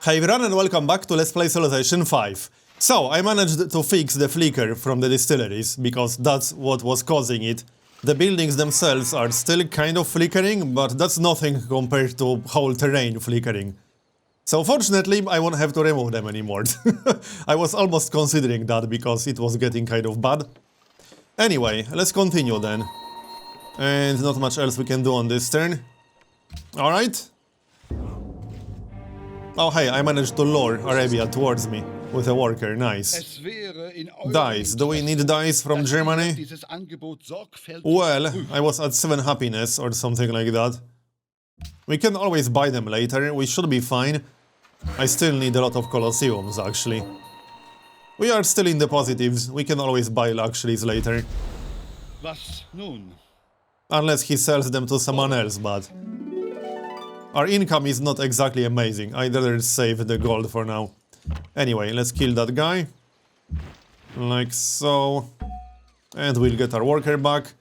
Hey everyone and welcome back to Let's Play Civilization 5. So, I managed to fix the flicker from the distilleries, because that's what was causing it. The buildings themselves are still kind of flickering, but that's nothing compared to whole terrain flickering. So fortunately, I won't have to remove them anymore. I was almost considering that, because it was getting kind of bad. Anyway, let's continue then. And not much else we can do on this turn. Alright. Oh hey, I managed to lure Arabia towards me with a worker, nice. Dice, do we need dice from Germany? Well, I was at 7 happiness or something like that. We can always buy them later, we should be fine. I still need a lot of Colosseums actually. We are still in the positives, we can always buy luxuries later. Unless he sells them to someone else, but... Our income is not exactly amazing, I'd rather save the gold for now. Anyway, let's kill that guy. Like so. And we'll get our worker back.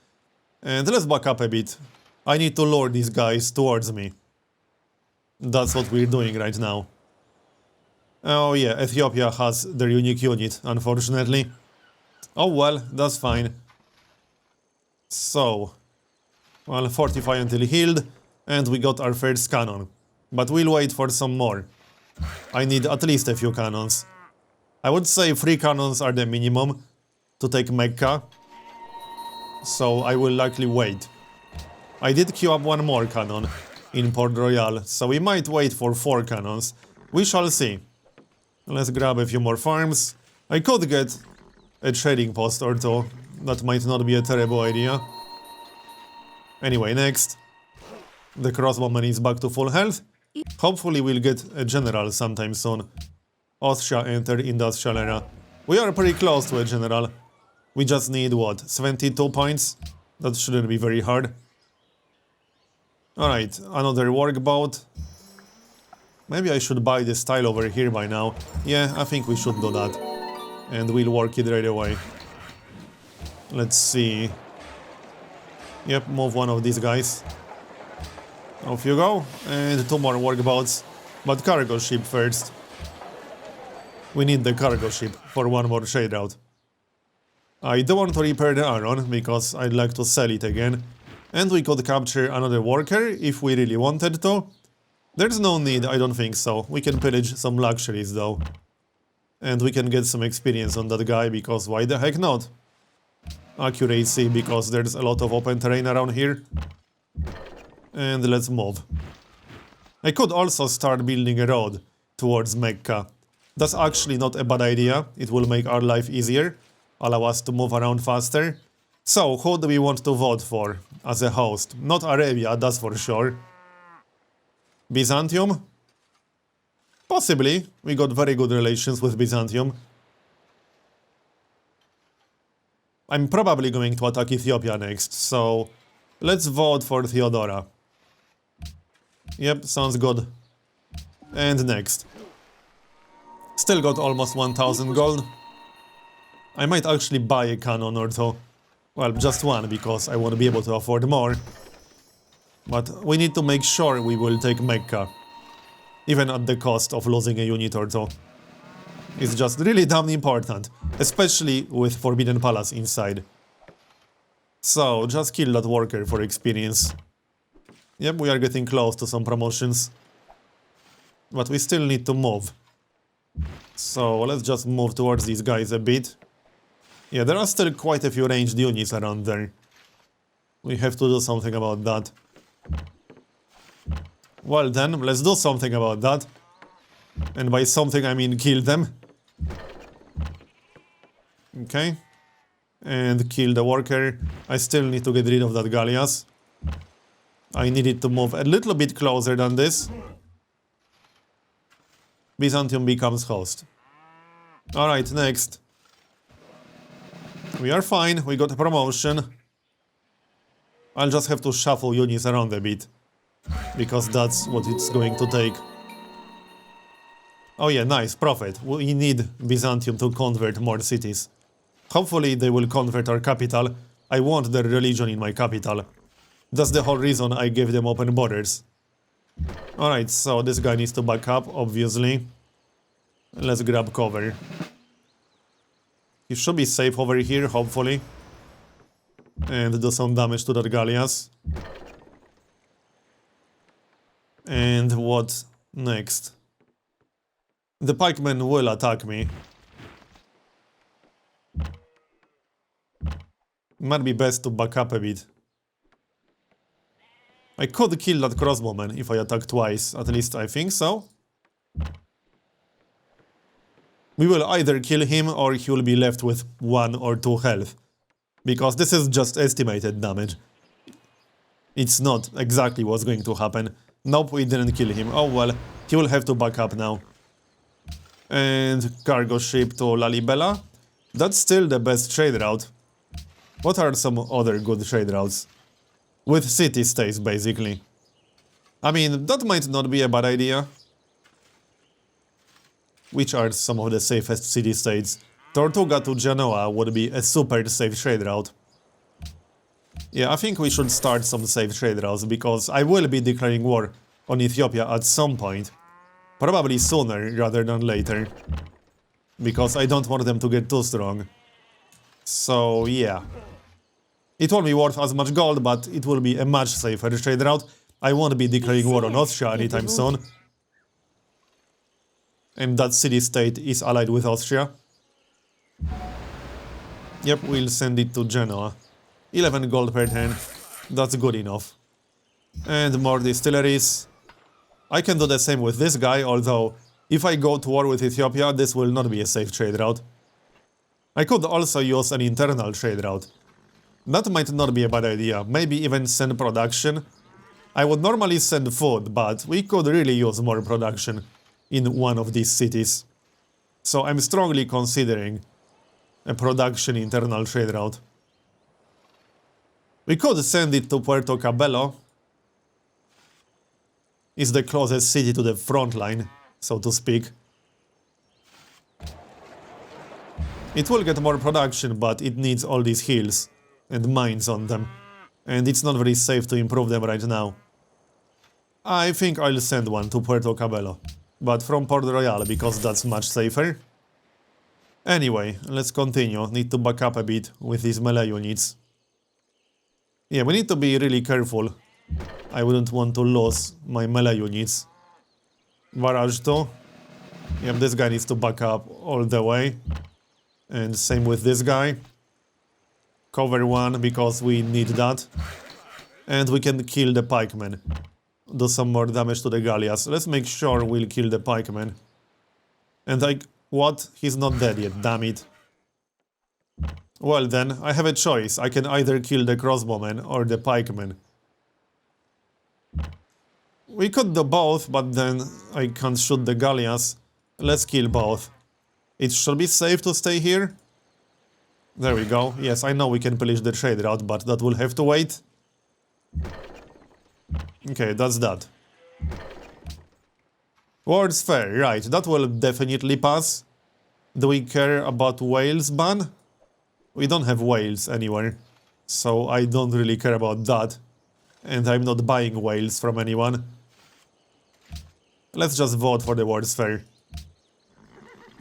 And let's back up a bit. I need to lure these guys towards me. That's what we're doing right now. Oh yeah, Ethiopia has their unique unit, unfortunately. Oh well, that's fine. So... Well, fortify until healed. And we got our first cannon. But we'll wait for some more. I need at least a few cannons. I would say 3 cannons are the minimum to take Mecca. So I will likely wait. I did queue up one more cannon in Port Royal, so we might wait for 4 cannons. We shall see. Let's grab a few more farms. I could get a trading post or two. That might not be a terrible idea. Anyway, next. The crossbowman is back to full health. Hopefully we'll get a general sometime soon. Austria entered industrial era. We are pretty close to a general. We just need, what, 72 points? That shouldn't be very hard. Alright, another workboat. Maybe I should buy this tile over here by now. Yeah, I think we should do that. And we'll work it right away. Let's see. Yep, move one of these guys. Off you go, and 2 more workboats, but cargo ship first. We need the cargo ship for one more trade route. I do want to repair the iron, because I'd like to sell it again. And we could capture another worker, if we really wanted to. There's no need, I don't think so. We can pillage some luxuries though. And we can get some experience on that guy, because why the heck not? Accuracy, because there's a lot of open terrain around here. And let's move. I could also start building a road towards Mecca. That's actually not a bad idea, it will make our life easier, allow us to move around faster. So, who do we want to vote for as a host? Not Arabia, that's for sure. Byzantium? Possibly, we got very good relations with Byzantium. I'm probably going to attack Ethiopia next, so let's vote for Theodora. Yep, sounds good. And next. Still got almost 1000 gold. I might actually buy a cannon or two. Well, just one, because I won't be able to afford more. But we need to make sure we will take Mecca. Even at the cost of losing a unit or two. It's just really damn important. Especially with Forbidden Palace inside. So, just kill that worker for experience. Yep, we are getting close to some promotions. But we still need to move. So, let's just move towards these guys a bit. Yeah, there are still quite a few ranged units around there. We have to do something about that. Well then, let's do something about that. And by something I mean kill them. Okay. And kill the worker. I still need to get rid of that Gallias. I needed to move a little bit closer than this. Byzantium becomes host. Alright, next. We are fine, we got a promotion. I'll just have to shuffle units around a bit. Because that's what it's going to take. Oh yeah, nice, profit. We need Byzantium to convert more cities. Hopefully they will convert our capital. I want their religion in my capital. That's the whole reason I gave them open borders. Alright, so this guy needs to back up, obviously. Let's grab cover. He should be safe over here, hopefully. And do some damage to that Gallias. And what next? The pikemen will attack me. Might be best to back up a bit. I could kill that crossbowman if I attack twice, at least I think so. We will either kill him or he will be left with 1 or 2 health. Because this is just estimated damage. It's not exactly what's going to happen. Nope, we didn't kill him. Oh well, he will have to back up now. And cargo ship to Lalibela. That's still the best trade route. What are some other good trade routes? With city-states, basically. I mean, that might not be a bad idea. Which are some of the safest city-states? Tortuga to Genoa would be a super safe trade route. Yeah, I think we should start some safe trade routes, because I will be declaring war on Ethiopia at some point. Probably sooner rather than later. Because I don't want them to get too strong. So, yeah. It won't be worth as much gold, but it will be a much safer trade route. I won't be declaring war on Austria anytime soon. And that city-state is allied with Austria. Yep, we'll send it to Genoa. 11 gold per turn. That's good enough. And more distilleries. I can do the same with this guy, although if I go to war with Ethiopia, this will not be a safe trade route. I could also use an internal trade route. That might not be a bad idea. Maybe even send production. I would normally send food, but we could really use more production in one of these cities. So I'm strongly considering a production internal trade route. We could send it to Puerto Cabello. It's the closest city to the front line, so to speak. It will get more production, but it needs all these hills and mines on them. And it's not very safe to improve them right now. I think I'll send one to Puerto Cabello. But from Port Royal, because that's much safer. Anyway, let's continue. Need to back up a bit with these melee units. Yeah, we need to be really careful. I wouldn't want to lose my melee units. Barrage 2. Yep, this guy needs to back up all the way. And same with this guy. Cover 1, because we need that. And we can kill the pikemen. Do some more damage to the Gallias. Let's make sure we'll kill the pikemen. And like, what? He's not dead yet, damn it. Well then, I have a choice. I can either kill the crossbowmen or the pikemen. We could do both, but then I can't shoot the Gallias. Let's kill both. It should be safe to stay here. There we go. Yes, I know we can pillage the trade route, but that will have to wait. Okay, that's that. World's Fair, right, that will definitely pass. Do we care about Wales ban? We don't have Wales anywhere, so I don't really care about that. And I'm not buying Wales from anyone. Let's just vote for the World's Fair.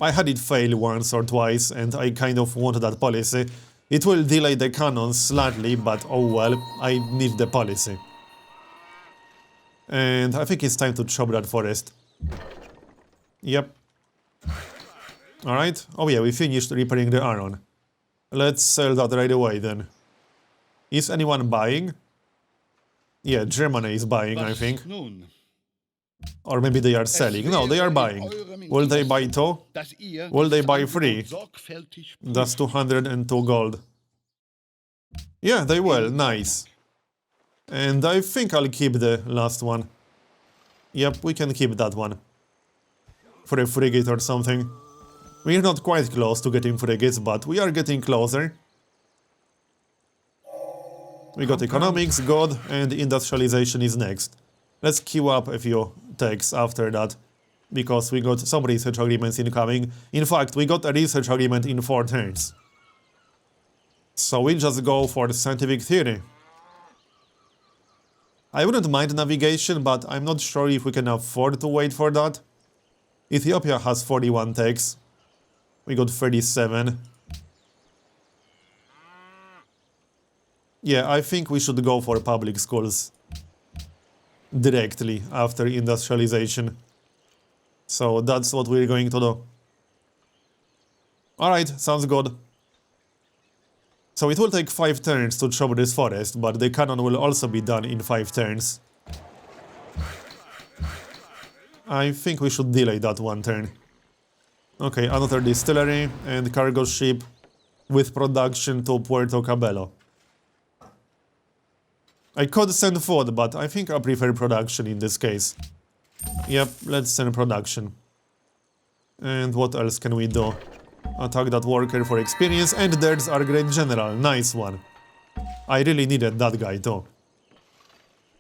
I had it fail once or twice, and I kind of want that policy. It will delay the cannons slightly, but oh well, I need the policy. And I think it's time to chop that forest. Yep. Alright. Oh yeah, we finished repairing the iron. Let's sell that right away then. Is anyone buying? Yeah, Germany is buying, I think. Or maybe they are selling. No, they are buying. Will they buy 2? Will they buy 3? That's 202 gold. Yeah, they will. Nice. And I think I'll keep the last one. Yep, we can keep that one. For a frigate or something. We're not quite close to getting frigates, but we are getting closer. We got economics, good, and industrialization is next. Let's queue up a few techs after that, because we got some research agreements incoming. In fact, we got a research agreement in 4 turns. So we'll just go for the scientific theory. I wouldn't mind navigation, but I'm not sure if we can afford to wait for that. Ethiopia has 41 techs. We got 37. Yeah, I think we should go for public schools directly after industrialization. So that's what we're going to do. Alright, sounds good. So it will take 5 turns to chop this forest, but the cannon will also be done in 5 turns. I think we should delay that 1 turn. Okay, another distillery and cargo ship with production to Puerto Cabello. I could send food, but I think I prefer production in this case. Yep, let's send production. And what else can we do? Attack that worker for experience, and there's our great general. Nice one. I really needed that guy too.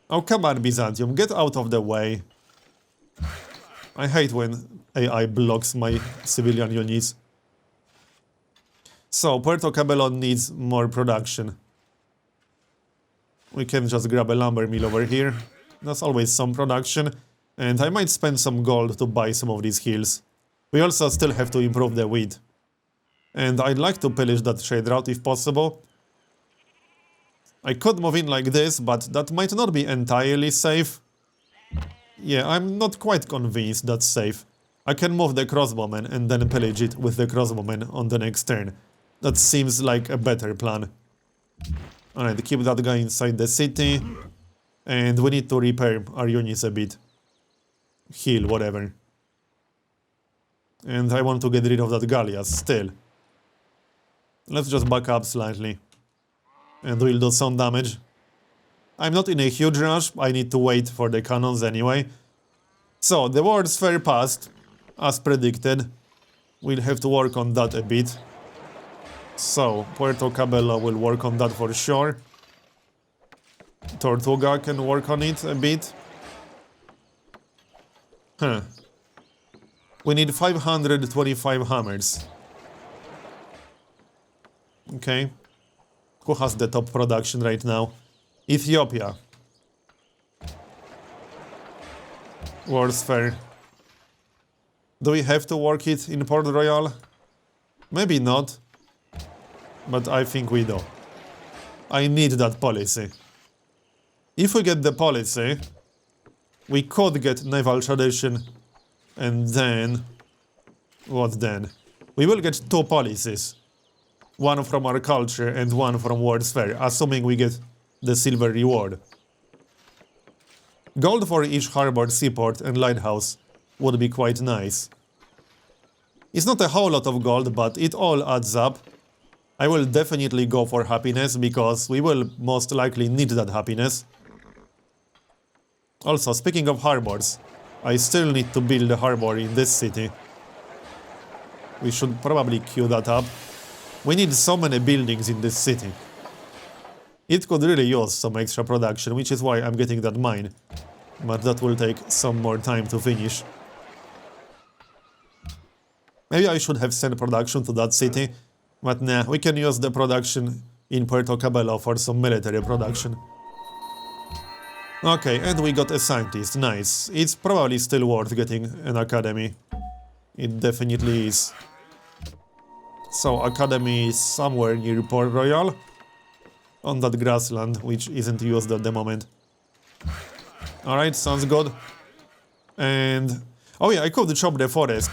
Oh, come on, Byzantium, get out of the way. I hate when AI blocks my civilian units. So, Puerto Cabello needs more production. We can just grab a lumber mill over here. That's always some production. And I might spend some gold to buy some of these hills. We also still have to improve the wheat. And I'd like to pillage that trade route if possible. I could move in like this, but that might not be entirely safe. Yeah, I'm not quite convinced that's safe. I can move the crossbowmen and then pillage it with the crossbowmen on the next turn. That seems like a better plan. Alright, keep that guy inside the city. And we need to repair our units a bit. Heal, whatever. And I want to get rid of that Gallias still. Let's just back up slightly. And we'll do some damage. I'm not in a huge rush, I need to wait for the cannons anyway. So, the World's Fair passed, as predicted. We'll have to work on that a bit. So, Puerto Cabello will work on that for sure. Tortuga can work on it a bit. Huh. We need 525 hammers. Okay. Who has the top production right now? Ethiopia. World's Fair. Do we have to work it in Port Royal? Maybe not. But I think we do. I need that policy. If we get the policy, we could get naval tradition. And then... what then? We will get 2 policies. One from our culture and one from World's Fair, assuming we get the silver reward. Gold for each harbor, seaport and lighthouse would be quite nice. It's not a whole lot of gold, but it all adds up. I will definitely go for happiness, because we will most likely need that happiness. Also, speaking of harbors, I still need to build a harbor in this city. We should probably queue that up. We need so many buildings in this city. It could really use some extra production, which is why I'm getting that mine. But that will take some more time to finish. Maybe I should have sent production to that city. But nah, we can use the production in Puerto Cabello for some military production. Okay, and we got a scientist, nice. It's probably still worth getting an academy. It definitely is. So, academy is somewhere near Port Royal. On that grassland, which isn't used at the moment. Alright, sounds good. And... oh yeah, I could chop the forest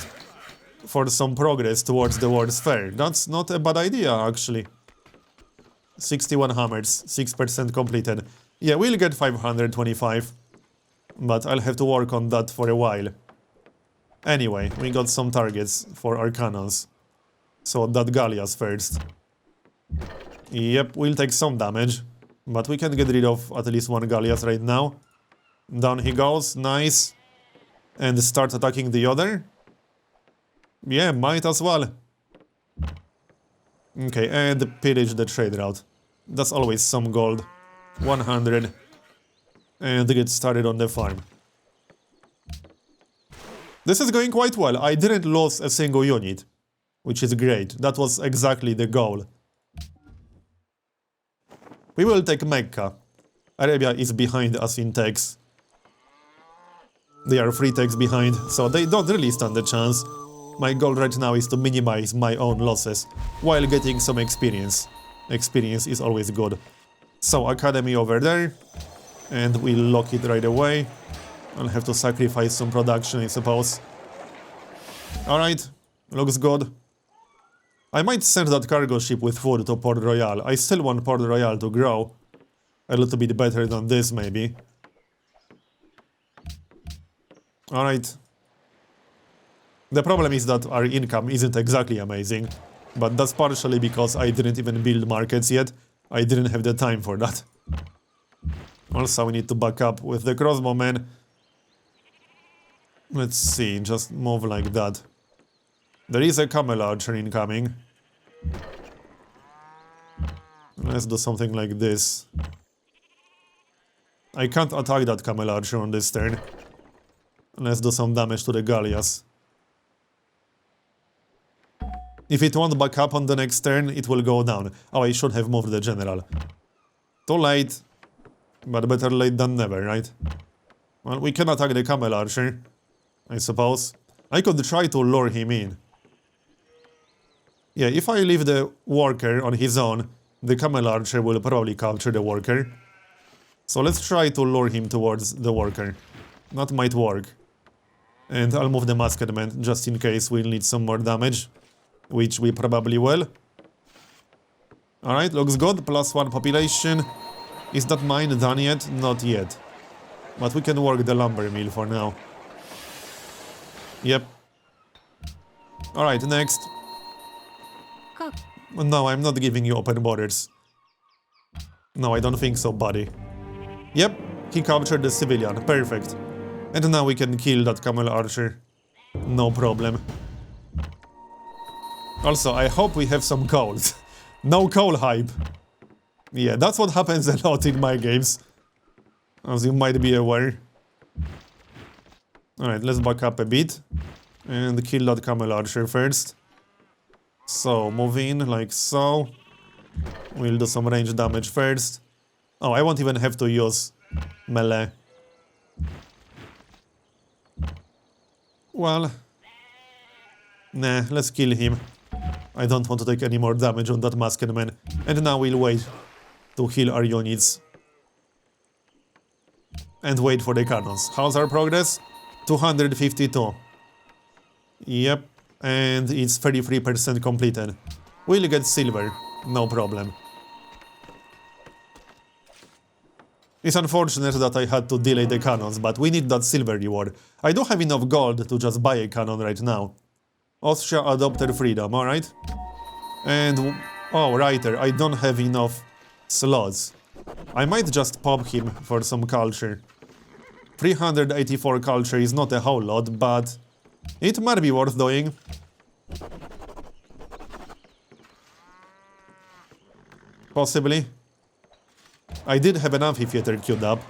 for some progress towards the World's Fair. That's not a bad idea, actually. 61 hammers, 6% completed. Yeah, we'll get 525. But I'll have to work on that for a while. Anyway, we got some targets for our cannons. So that Gallias first. Yep, we'll take some damage. But we can get rid of at least one Gallias right now. Down he goes, nice. And start attacking the other. Yeah, might as well. Okay, and pillage the trade route. That's always some gold. 100. And get started on the farm. This is going quite well. I didn't lose a single unit, which is great. That was exactly the goal. We will take Mecca. Arabia is behind us in techs. They are 3 techs behind, so they don't really stand a chance. My goal right now is to minimize my own losses, while getting some experience. Experience is always good. So, academy over there, and we'll lock it right away. I'll have to sacrifice some production, I suppose. Alright, looks good. I might send that cargo ship with food to Port Royal. I still want Port Royal to grow a little bit better than this, maybe. Alright. The problem is that our income isn't exactly amazing, but that's partially because I didn't even build markets yet. I didn't have the time for that. Also, we need to back up with the crossbowmen. Let's see, just move like that. There is a camel archer incoming. Let's do something like this. I can't attack that camel archer on this turn. Let's do some damage to the galleass. If it won't back up on the next turn, it will go down. Oh, I should have moved the general. Too late. But better late than never, right? Well, we can attack the camel archer, I suppose. I could try to lure him in. Yeah, if I leave the worker on his own, the camel archer will probably capture the worker. So let's try to lure him towards the worker. That might work. And I'll move the musket man just in case we'll need some more damage. Which we probably will. Alright, looks good. +1 population. Is that mine done yet? Not yet. But we can work the lumber mill for now. Yep. Alright, next. No, I'm not giving you open borders. No, I don't think so, buddy. Yep, he captured the civilian. Perfect. And now we can kill that camel archer. No problem. Also, I hope we have some coal. No coal hype. Yeah, that's what happens a lot in my games. As you might be aware. Alright, let's back up a bit. And kill that camel archer first. So, move in like so. We'll do some range damage first. Oh, I won't even have to use melee. Well... Nah, let's kill him. I don't want to take any more damage on that masked man. And now we'll wait to heal our units. And wait for the cannons. How's our progress? 252. Yep. And it's 33% completed. We'll get silver. No problem. It's unfortunate that I had to delay the cannons, but we need that silver reward. I don't have enough gold to just buy a cannon right now. Austria adopted freedom, alright? And... oh, Reiter, I don't have enough slots. I might just pop him for some culture. 384 culture is not a whole lot, but... it might be worth doing. Possibly. I did have an amphitheater queued up.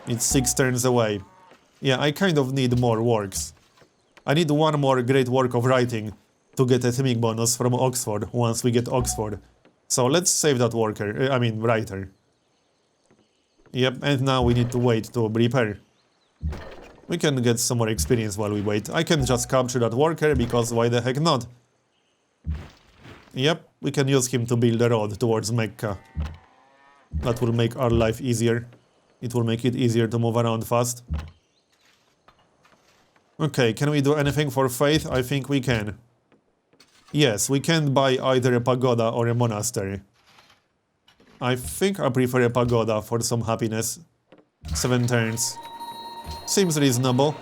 It's 6 turns away. Yeah, I kind of need more works. I need one more great work of writing to get a theming bonus from Oxford once we get Oxford. So let's save that worker, writer. Yep, and now we need to wait to repair. We can get some more experience while we wait. I can just capture that worker, because why the heck not? Yep, we can use him to build a road towards Mecca. That will make our life easier. It will make it easier to move around fast. Okay, can we do anything for faith? I think we can. Yes, we can buy either a pagoda or a monastery. I think I prefer a pagoda for some happiness. 7 turns. Seems reasonable.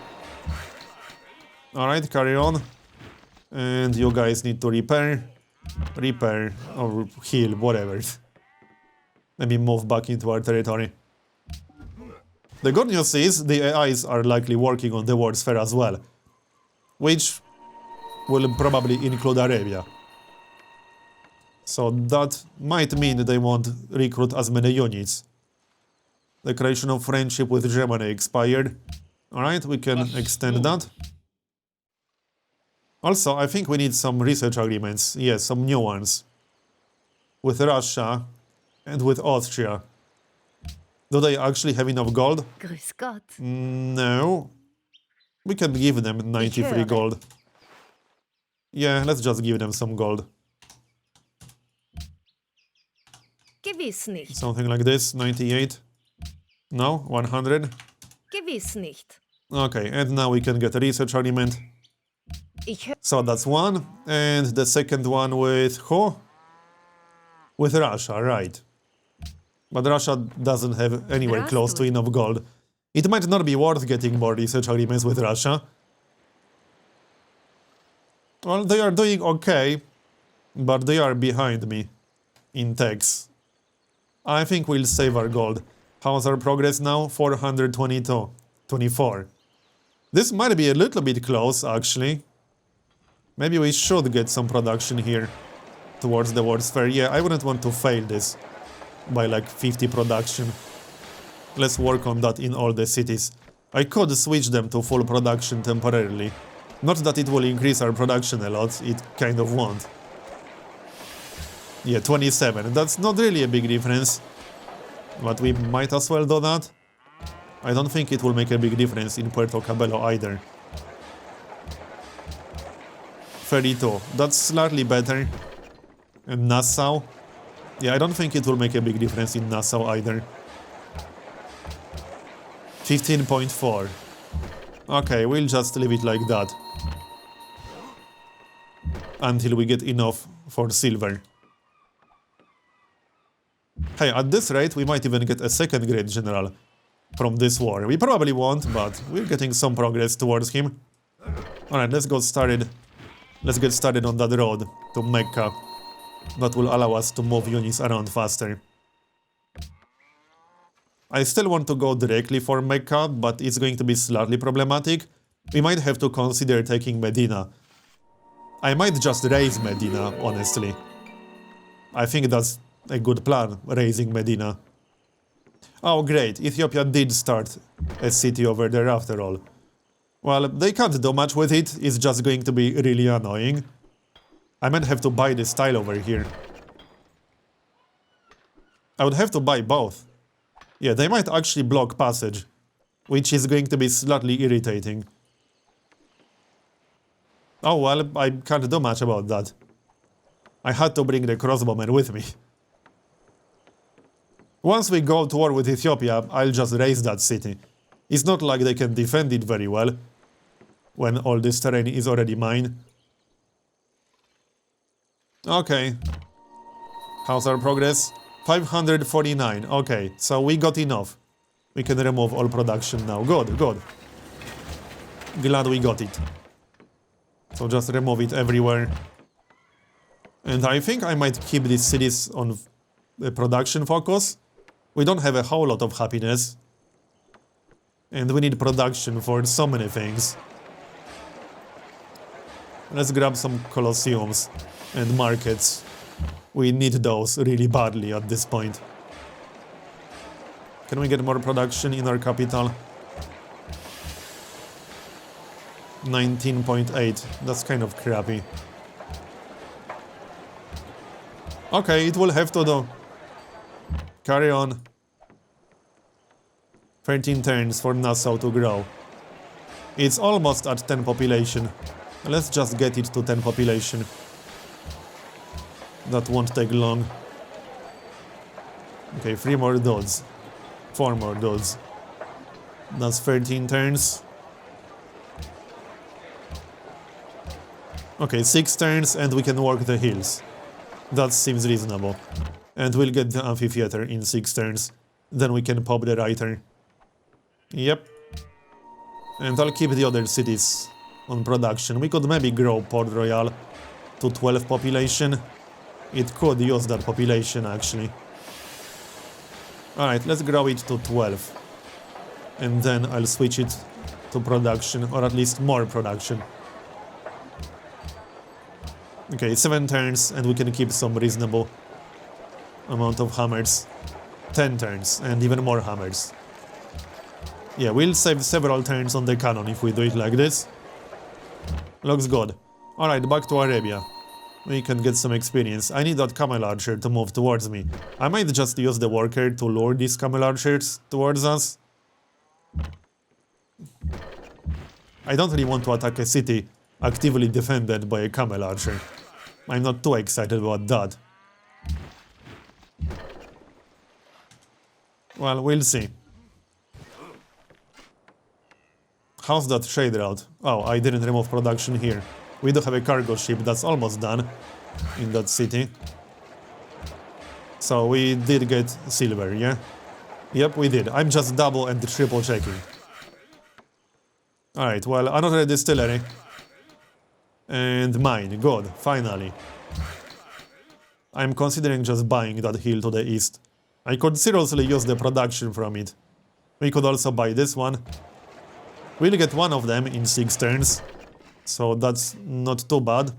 Alright, carry on. And you guys need to repair. Repair or heal, whatever. Let me move back into our territory. The good news is the AIs are likely working on the World's Fair as well. Which will probably include Arabia. So that might mean they won't recruit as many units. Declaration of friendship with Germany expired. Alright, we can extend that. Also, I think we need some research agreements. Yes, some new ones. With Russia and with Austria. Do they actually have enough gold? Grüß Gott. No. We can give them 93 gold. Yeah, let's just give them some gold. Gewiss nicht. Something like this, 98. No, 100. Gewiss nicht. Okay, and now we can get a research argument. So that's one, and the second one with who? With Russia, right. But Russia doesn't have anywhere close to enough gold. It might not be worth getting more research agreements with Russia. Well, they are doing okay, but they are behind me in tax. I think we'll save our gold. How's our progress now? 422. 24. This might be a little bit close, actually. Maybe we should get some production here towards the World's Fair. Yeah, I wouldn't want to fail this by like 50 production. Let's work on that in all the cities. I could switch them to full production temporarily. Not that it will increase our production a lot, it kind of won't. Yeah, 27. That's not really a big difference. But we might as well do that. I don't think it will make a big difference in Puerto Cabello either. 32. That's slightly better. And Nassau. Yeah, I don't think it will make a big difference in Nassau either. 15.4. Okay, we'll just leave it like that. Until we get enough for silver. Hey, at this rate, we might even get a second great general from this war. We probably won't, but we're getting some progress towards him. Alright, let's get started on that road to Mecca. That will allow us to move units around faster. I still want to go directly for Mecca, but it's going to be slightly problematic. We might have to consider taking Medina. I might just raise Medina, honestly. I think that's a good plan, raising Medina. Oh great, Ethiopia did start a city over there after all. Well, they can't do much with it, it's just going to be really annoying. I might have to buy this tile over here. I would have to buy both. Yeah, they might actually block passage, which is going to be slightly irritating. Oh well, I can't do much about that. I had to bring the crossbowmen with me. Once we go to war with Ethiopia, I'll just raise that city. It's not like they can defend it very well, when all this terrain is already mine. Okay. How's our progress? 549. Okay, so we got enough. We can remove all production now. Good, good. Glad we got it. So just remove it everywhere. And I think I might keep these cities on the production focus. We don't have a whole lot of happiness. And we need production for so many things. Let's grab some colosseums and markets. We need those really badly at this point. Can we get more production in our capital? 19.8. That's kind of crappy. Okay, it will have to do. Carry on. 13 turns for Nassau to grow. It's almost at 10 population. Let's just get it to 10 population. That won't take long. Okay, 3 more dudes. 4 more dudes. That's 13 turns. Okay, 6 turns and we can work the hills. That seems reasonable. And we'll get the amphitheater in 6 turns. Then we can pop the writer. Yep. And I'll keep the other cities on production. We could maybe grow Port Royal to 12 population. It could use that population actually. Alright, let's grow it to 12. And then I'll switch it to production, or at least more production. Okay, 7 turns and we can keep some reasonable amount of hammers. 10 turns and even more hammers. Yeah, we'll save several turns on the cannon if we do it like this. Looks good. Alright, back to Arabia. We can get some experience. I need that camel archer to move towards me. I might just use the worker to lure these camel archers towards us. I don't really want to attack a city actively defended by a camel archer. I'm not too excited about that. Well, we'll see. How's that trade route? Oh, I didn't remove production here. We do have a cargo ship that's almost done in that city. So we did get silver, yeah? Yep, we did. I'm just double and triple checking. Alright, well, another distillery. And mine, good, finally. I'm considering just buying that hill to the east. I could seriously use the production from it. We could also buy this one. We'll get one of them in 6 turns. So that's not too bad.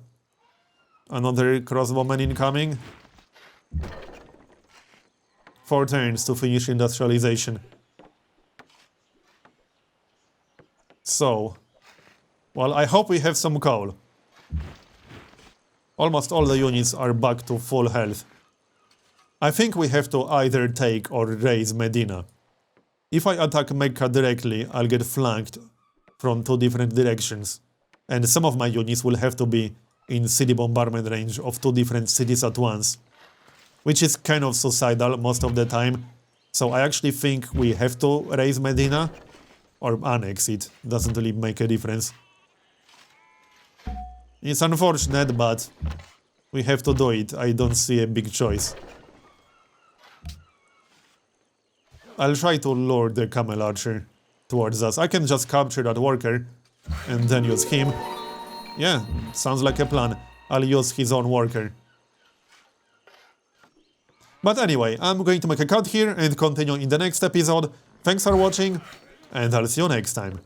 Another crossbowman incoming. 4 turns to finish industrialization. So, well, I hope we have some coal. Almost all the units are back to full health. I think we have to either take or raise Medina. If I attack Mecca directly, I'll get flanked from 2 different directions. And some of my units will have to be in city bombardment range of 2 different cities at once. Which is kind of suicidal most of the time. So I actually think we have to raise Medina. Or annex it. Doesn't really make a difference. It's unfortunate, but we have to do it. I don't see a big choice. I'll try to lure the camel archer towards us. I can just capture that worker and then use him. Yeah, sounds like a plan. I'll use his own worker. But anyway, I'm going to make a cut here and continue in the next episode. Thanks for watching, and I'll see you next time.